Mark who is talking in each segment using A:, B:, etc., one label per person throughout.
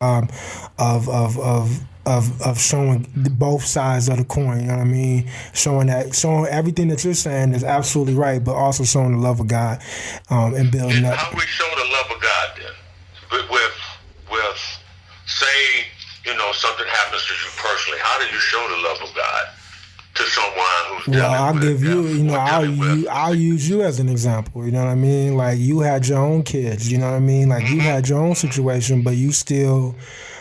A: of showing both sides of the coin. You know what I mean? Showing everything that you're saying is absolutely right, but also showing the love of God, and building
B: And
A: up.
B: how we show the love of God then? With say, something happens to you personally. How do you show the love of God to someone who's
A: Well,
B: dealing
A: I'll
B: with
A: give you,
B: death or dealing with
A: I'll
B: sickness?
A: use you as an example. You know what I mean? Like you had your own kids. You know what I mean? Like you
B: Mm-hmm.
A: had your own situation, but you still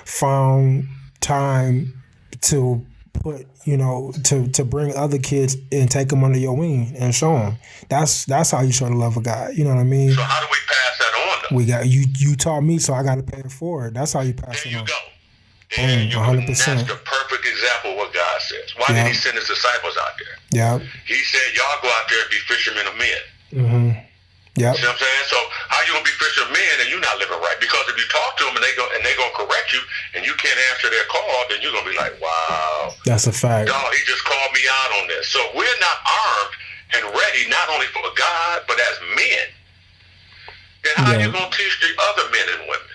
A: found time to put, to bring other kids and take them under your wing and show them. That's how you show the love of God. You know what I mean?
B: So how do we pass that on though?
A: We got you. You taught me, so I got to pay it forward. That's how you pass
B: There
A: it
B: you
A: on.
B: go. There
A: Boom,
B: you
A: one
B: go.
A: hundred
B: And that's
A: percent.
B: the perfect example of what God says. Why did
A: Yeah,
B: he send his disciples out there?
A: yeah,
B: He said, y'all go out there and be fishermen of men.
A: mm-hmm. Yep.
B: See what I'm saying? So how you gonna be fishermen of men and you're not living right? Because if you talk to them and they're gonna correct you and you can't answer their call, then you're gonna be like, wow,
A: That's a fact.
B: dog, he just called me out on this. So we're not armed and ready not only for God but as men. Then how are you
A: Yeah,
B: gonna teach the other men and women?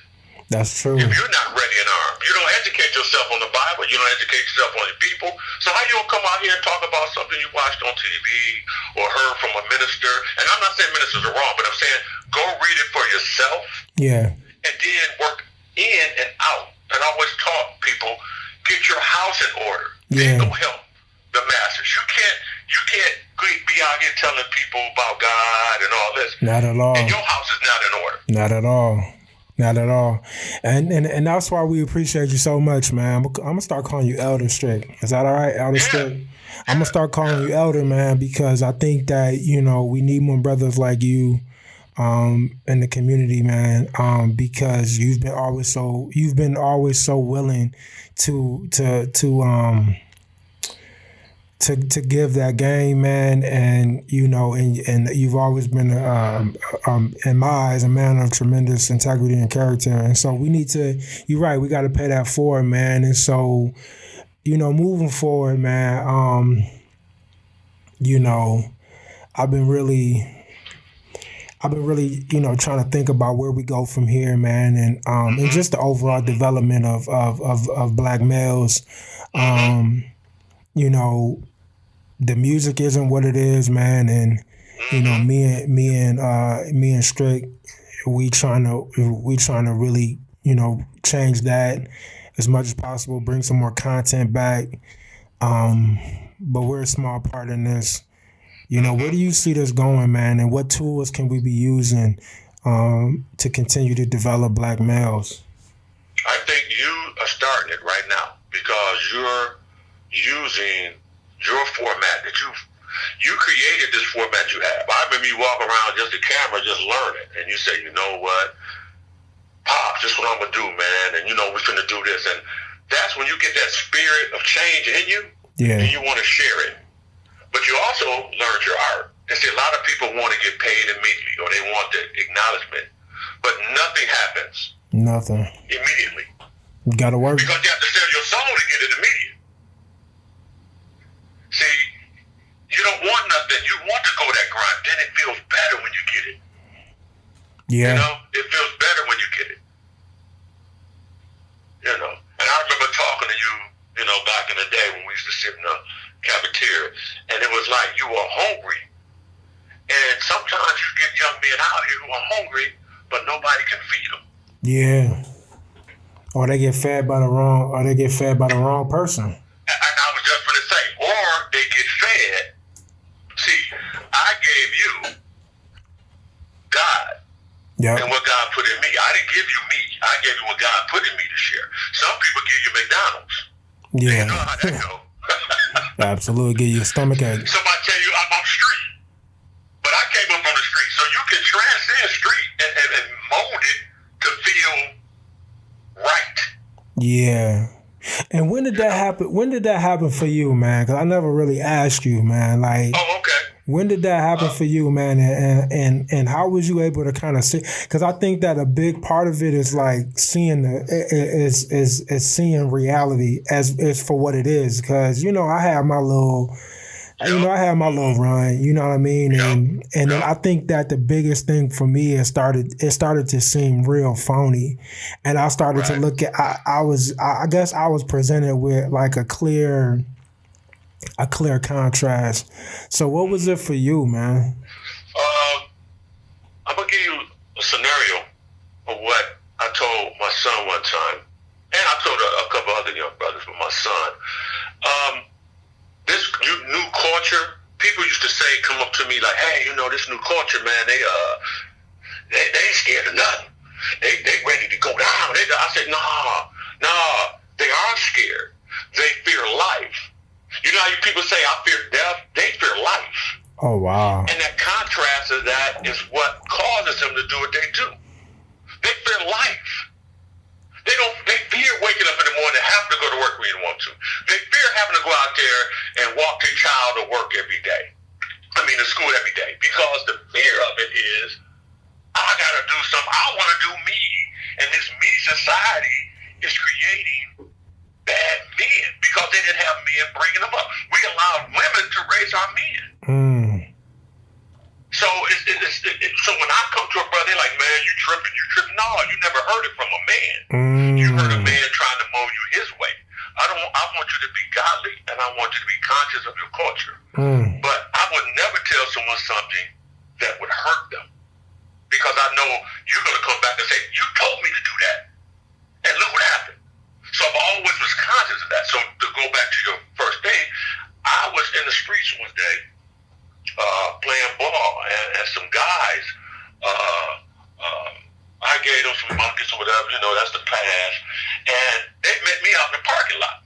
A: that's true.
B: If you're not ready and armed, you don't educate yourself on the Bible, you don't educate yourself on the people. So how you gonna come out here and talk about something you watched on TV or heard from a minister? And I'm not saying ministers are wrong, but I'm saying go read it for yourself
A: Yeah,
B: and then work in and out. And I always taught people, get your house in order. Then
A: yeah.
B: go help the masses. You can't be out here telling people about God and all this.
A: Not at all.
B: And your house is not in order.
A: Not at all. Not at all. And that's why we appreciate you so much, man. I'm gonna start calling you Elder Strick. Is that all right, Elder
B: Yeah.
A: Strick? I'm gonna start calling you Elder, man, because I think that we need more brothers like you in the community, man. Because you've been always so willing to give that game, man, and and you've always been, in my eyes, a man of tremendous integrity and character, and so we need to. You're right. We got to pay that forward, man, and so moving forward, man. I've been really, trying to think about where we go from here, man, and just the overall development of black males. The music isn't what it is, man, and me and Strick, we trying to really change that as much as possible, bring some more content back. But we're a small part in this. Where do you see this going, man, and what tools can we be using to continue to develop black males?
B: I think you are starting it right now because you're using your format that you created this format you have. I remember you walk around just the camera, just learning, and you say, you know what, Pop, this is what I'm gonna do, man, and we're finna do this, and that's when you get that spirit of change in you,
A: Yeah.
B: and you want to share it. But you also learned your art. And see, a lot of people want to get paid immediately, or they want the acknowledgement, but nothing happens
A: Nothing.
B: immediately
A: You gotta work.
B: because you have to sell your soul to get it immediate. See, you don't want nothing. You want to go that grind. Then it feels better when you get it.
A: Yeah.
B: It feels better when you get it. And I remember talking to you, back in the day when we used to sit in the cafeteria, and it was like you were hungry. And sometimes you get young men out here who are hungry, but nobody can feed them.
A: Yeah. Or they get fed by the wrong person.
B: And I was just going to say, or they get fed. See, I gave you God
A: Yep.
B: and what God put in me. I didn't give you me. I gave you what God put in me to share. Some people give you McDonald's.
A: Yeah.
B: You know how that go.
A: Absolutely. Get you a stomach ache.
B: Somebody tell you I'm street, but I came up on the street, so you can transcend street and mold it to feel right.
A: Yeah. And when did that happen? When did that happen for you, man? Because I never really asked you, man. Like,
B: Oh, okay.
A: when did that happen for you, man? And how was you able to kind of see? Because I think that a big part of it is like seeing seeing reality as for what it is. Because I have my little I had my little run, you know what I mean? And then I think that the biggest thing for me it started to seem real phony. And I started to look at I guess I was presented with like a clear contrast. So what was it for you, man?
B: I'm gonna give you a scenario of what I told my son one time. And I told a couple other young brothers, but my son, this new culture, people used to say, come up to me like, hey, this new culture, man, they ain't scared of nothing. They ready to go down. I said, nah, they are scared. They fear life. You know how you people say, I fear death? They fear life.
A: Oh, wow.
B: And that contrast of that is what causes them to do what they do. They fear life. They fear waking up in the morning and have to go to work when you want to. They fear having to go out there and walk their child to work every day. To school every day. Because the fear of it is, I got to do something. I want to do me. And this me society is creating bad men because they didn't have men bringing them up. We allowed women to raise our men. So so when I come to a brother, they're like, man, you tripping. No, you never heard it from a man. You heard a man trying to mold you his way. I want you to be godly, and I want you to be conscious of your culture. But I would never tell someone something that would hurt them, because I know you're going to come back and say, you told me to do that, and look what happened. So I've always was conscious of that. So to go back to your first thing, I was in the streets one day, playing ball, and some guys, I gave them some monkeys or whatever, that's the past, and they met me out in the parking lot.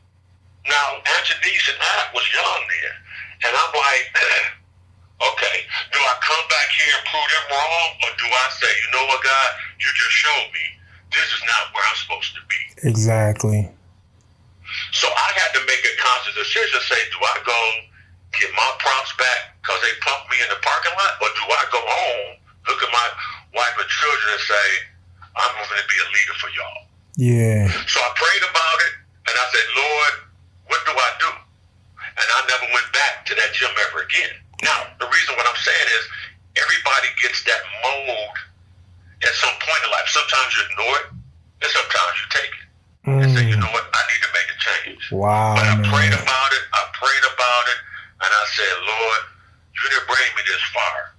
B: Now, Anthony's and I was young then, and I'm like, okay, do I come back here and prove them wrong, or do I say, you know what, God, you just showed me this is not where I'm supposed to be?
A: Exactly.
B: So I had to make a conscious decision, say, do I go get my props back because they pumped me in the parking lot, or do I go home, look at my wife and children and say, I'm going to be a leader for y'all?
A: Yeah.
B: So I prayed about it, and I said, Lord, what do I do? And I never went back to that gym ever again. Now, the reason what I'm saying is everybody gets that mold at some point in life. Sometimes you ignore it, and sometimes you take it. And say, you know what, I need to make a change.
A: Wow.
B: But I prayed about it, and I said, Lord, you didn't bring me this far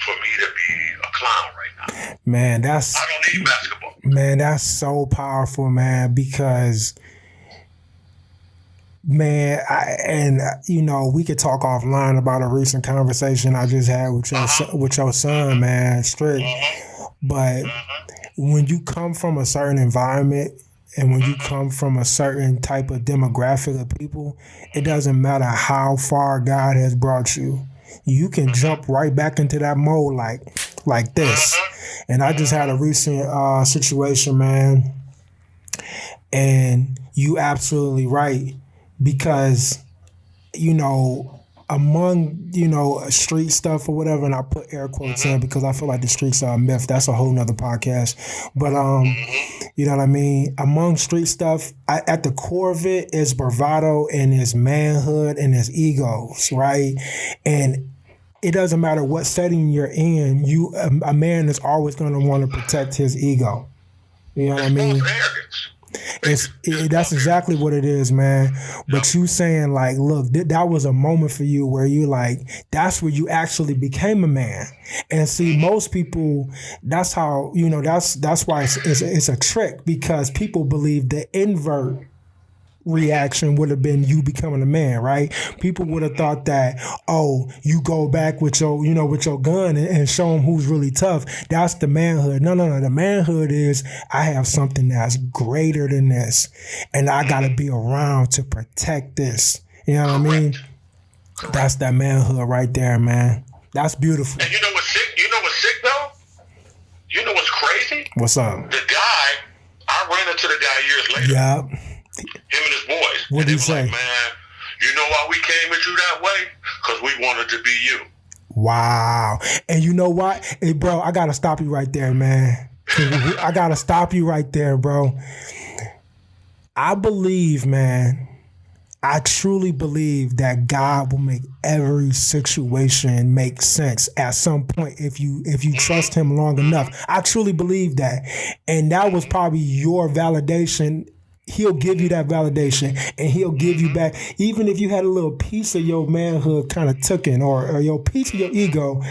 B: for me to be a clown right now.
A: Man,
B: I don't need basketball.
A: Man, that's so powerful, man, because man, we could talk offline about a recent conversation I just had with your son, man, Strick. But when you come from a certain environment and when you come from a certain type of demographic of people, it doesn't matter how far God has brought you. You can jump right back into that mode like this. And I just had a recent situation, man. And you absolutely right. Because, among, street stuff or whatever, and I put air quotes in because I feel like the streets are a myth. That's a whole nother podcast. But, you know what I mean? Among street stuff, at the core of it is bravado and is manhood and is egos, right? And it doesn't matter what setting you're in, a man is always going to want to protect his ego. You know what I mean? That's exactly what it is, man. But you saying like, look, that was a moment for you where you like, that's where you actually became a man. And see, most people, that's how, that's why it's a trick, because people believe the invert reaction would have been you becoming a man, right? People would have thought that, oh, you go back with your, with your gun and show them who's really tough. That's the manhood. No. The manhood is I have something that's greater than this, and I got to be around to protect this. You know what I mean? That's that manhood right there, man. That's beautiful.
B: And you know what's sick? Though? You know what's crazy?
A: What's up?
B: The guy, I ran into the guy years later.
A: Yeah.
B: Him and his boys.
A: What did he say?
B: Like, man, you know why we came at you that way? Because we wanted to be you.
A: Wow. And you know what? Hey, bro, I got to stop you right there, man. I got to stop you right there, bro. I believe, man, I truly believe that God will make every situation make sense at some point if you trust him long enough. I truly believe that. And that was probably your validation. He'll give you that validation and he'll give you back. Even if you had a little piece of your manhood kind of taken or your piece of your ego,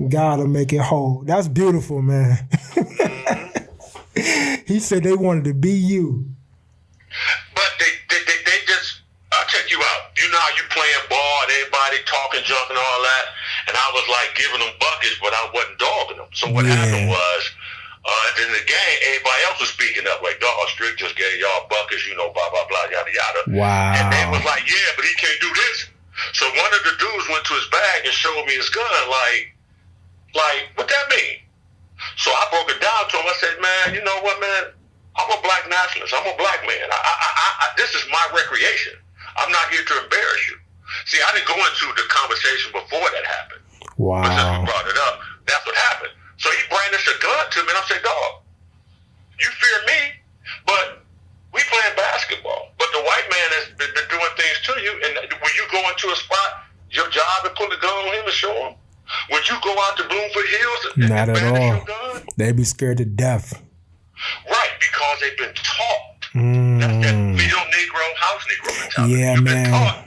A: God will make it whole. That's beautiful, man. He said they wanted to be you.
B: But they just, I'll check you out. You know how you playing ball and everybody talking junk and all that? And I was like giving them buckets, but I wasn't dogging them. So what happened was, in the game, everybody else was speaking up, like, dog, Strick just gave y'all buckets, blah, blah, blah, yada, yada.
A: Wow.
B: And they was like, yeah, but he can't do this. So one of the dudes went to his bag and showed me his gun, like, what that mean? So I broke it down to him. I said, man, you know what, man? I'm a black nationalist. I'm a black man. This is my recreation. I'm not here to embarrass you. See, I didn't go into the conversation before that happened.
A: Wow.
B: But since we brought it up, that's what happened. So he brandished a gun to me, and I said, dog, you fear me, but we playing basketball. But the white man has been doing things to you, and when you go into a spot, your job is put a gun on him and show him. When you go out to Bloomfield Hills and
A: not at all.
B: your gun,
A: they be scared to death.
B: Right, because they've been taught. That's that field Negro, house Negro mentality.
A: Yeah,
B: You've
A: man.
B: been taught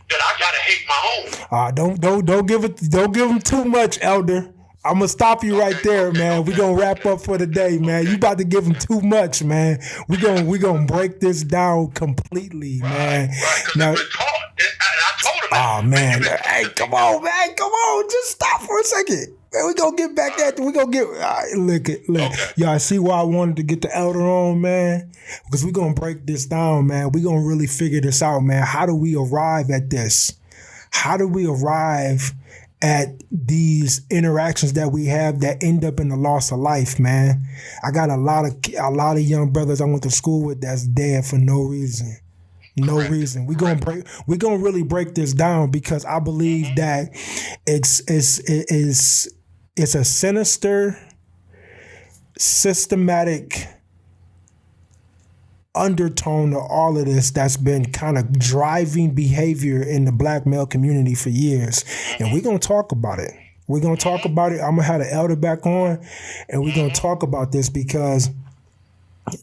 B: that I gotta hate my own.
A: Don't give them too much, Elder. I'm gonna stop you right there, man. We're gonna wrap up for the day, man. You about to give them too much, man. We gonna break this down completely, man.
B: Right, because
A: now,
B: they've been taught. I told him.
A: Oh man, hey, come on, man, come on, just stop for a second. Man, we gonna get back at. We gonna get. Look. Okay. Y'all see why I wanted to get the Elder on, man? Because we gonna break this down, man. We gonna really figure this out, man. How do we arrive at this? How do we arrive at these interactions that we have that end up in the loss of life, man? I got a lot of young brothers I went to school with that's dead for no reason. No reason. We're gonna really break this down because I believe that it's a sinister, systematic undertone to all of this that's been kind of driving behavior in the black male community for years. And we're gonna talk about it. We're gonna talk about it. I'm gonna have the Elder back on and we're gonna talk about this because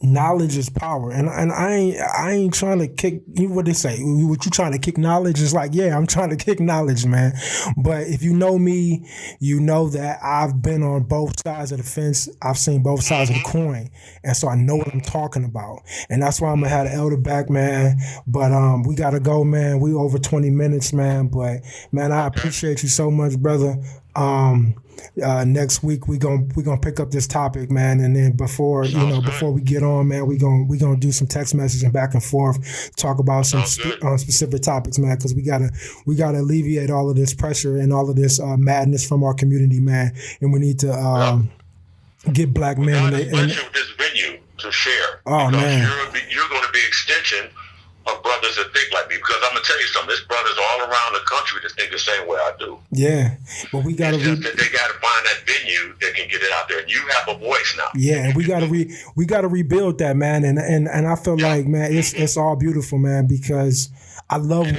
A: knowledge is power, and I ain't trying to kick you. What they say? What you trying to kick knowledge? Is like, yeah, I'm trying to kick knowledge, man. But if you know me, you know that I've been on both sides of the fence. I've seen both sides of the coin, and so I know what I'm talking about. And that's why I'm gonna have the Elder back, man. But we gotta go, man. We over 20 minutes, man. But man, I appreciate you so much, brother. Next week we gonna pick up this topic, man, and then before we get on, man, we gonna do some text messaging back and forth, talk about some specific topics, man, because we gotta alleviate all of this pressure and all of this madness from our community, man, and we need to get black men
B: in this venue to share.
A: Oh man,
B: you're going to be extension of brothers that think like me, because I'm gonna tell you something. There's brothers all around the country that think the same way I do.
A: Yeah, but we gotta.
B: They gotta find that venue that can get it out there, and you have a voice now.
A: Yeah, and we gotta rebuild that, man. And I feel like, man, it's all beautiful, man, because I love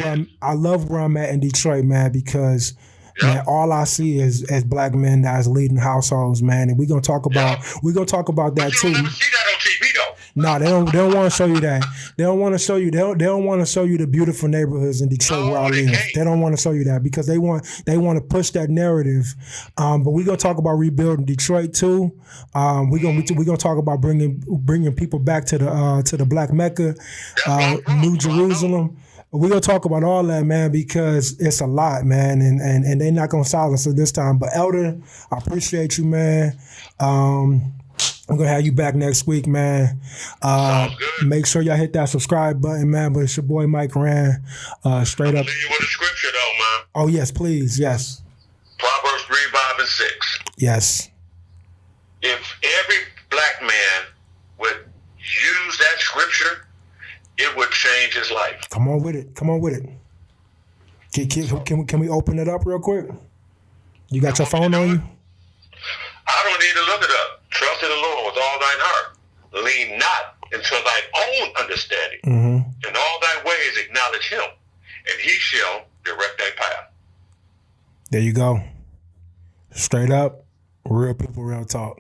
A: where I'm at in Detroit, man, because. Man, all I see is black men that's leading households, man, and we're gonna talk about that too.
B: You never see that on TV though.
A: No, they don't want to show you that. They don't want to show you. They don't want to show you the beautiful neighborhoods in Detroit where I live. They don't want to show you that because they want to push that narrative. But we're gonna talk about rebuilding Detroit too. We're gonna talk about bringing people back to the Black Mecca, New Jerusalem. We're going to talk about all that, man, because it's a lot, man, and they're not going to silence us this time. But, Elder, I appreciate you, man. I'm going to have you back next week, man. Make sure y'all hit that subscribe button, man. But it's your boy, Mike Rand, straight up.
B: Leave you with a scripture, though, man.
A: Oh, yes, please, yes.
B: Proverbs 3, 5, and 6.
A: Yes.
B: If every black man would use that scripture, it would change his life.
A: Come on with it. Can we open it up real quick? You got your phone on you?
B: I don't need to look it up. Trust in the Lord with all thine heart. Lean not into thine own understanding. In all thy ways acknowledge him, and he shall direct their path.
A: There you go. Straight up, real people, real talk.